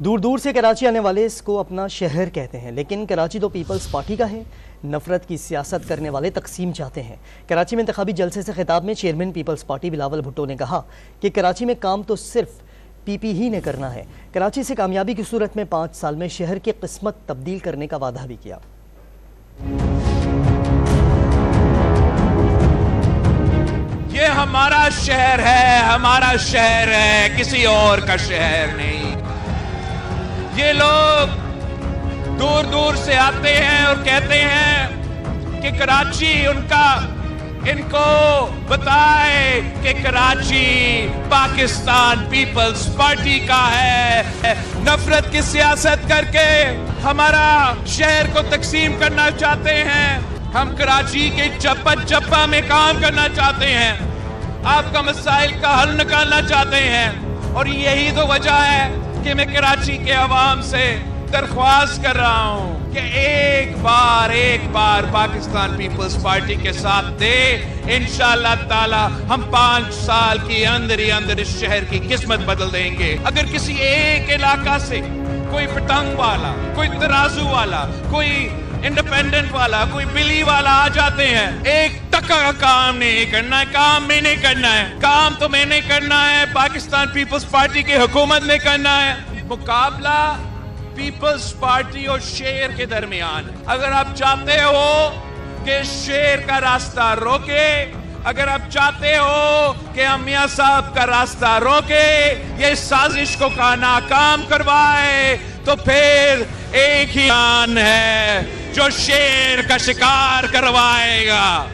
دور دور سے کراچی آنے والے اس کو اپنا شہر کہتے ہیں، لیکن کراچی تو پیپلز پارٹی کا ہے۔ نفرت کی سیاست کرنے والے تقسیم چاہتے ہیں۔ کراچی میں انتخابی جلسے سے خطاب میں چیئرمین پیپلز پارٹی بلاول بھٹو نے کہا کہ کراچی میں کام تو صرف پی پی ہی نے کرنا ہے۔ کراچی سے کامیابی کی صورت میں 5 سال میں شہر کی قسمت تبدیل کرنے کا وعدہ بھی کیا۔ یہ ہمارا شہر ہے، ہمارا شہر ہے، کسی اور کا شہر نہیں۔ یہ لوگ دور دور سے آتے ہیں اور کہتے ہیں کہ کراچی ان کو بتائے کہ کراچی پاکستان پیپلز پارٹی کا ہے۔ نفرت کی سیاست کر کے ہمارا شہر کو تقسیم کرنا چاہتے ہیں۔ ہم کراچی کے چپا میں کام کرنا چاہتے ہیں، آپ کا مسائل کا حل نکالنا چاہتے ہیں، اور یہی تو وجہ ہے کہ میں کراچی کے عوام سے درخواست کر رہا ہوں کہ ایک بار پاکستان پیپلز پارٹی کے ساتھ دے۔ انشاءاللہ تعالی ہم 5 سال کی اندر اس شہر کی قسمت بدل دیں گے۔ اگر کسی ایک علاقہ سے کوئی پتنگ والا، کوئی ترازو والا، کوئی انڈیپینڈنٹ والا، کوئی بلی والا آ جاتے ہیں، ایک ٹکا کا کام نہیں کرنا ہے، کام میں نہیں کرنا ہے، کام تو میں نہیں کرنا ہے، پاکستان پیپلز پارٹی کی حکومت نے کرنا ہے۔ مقابلہ پیپلز پارٹی اور شیر کے درمیان۔ اگر آپ چاہتے ہو کہ شیر کا راستہ روکے، اگر آپ چاہتے ہو کہ ہم میاں صاحب کا راستہ روکے، یہ سازش کو ناکام کروائے، تو پھر ایک ہی آن ہے جو شیر کا شکار کروائے گا۔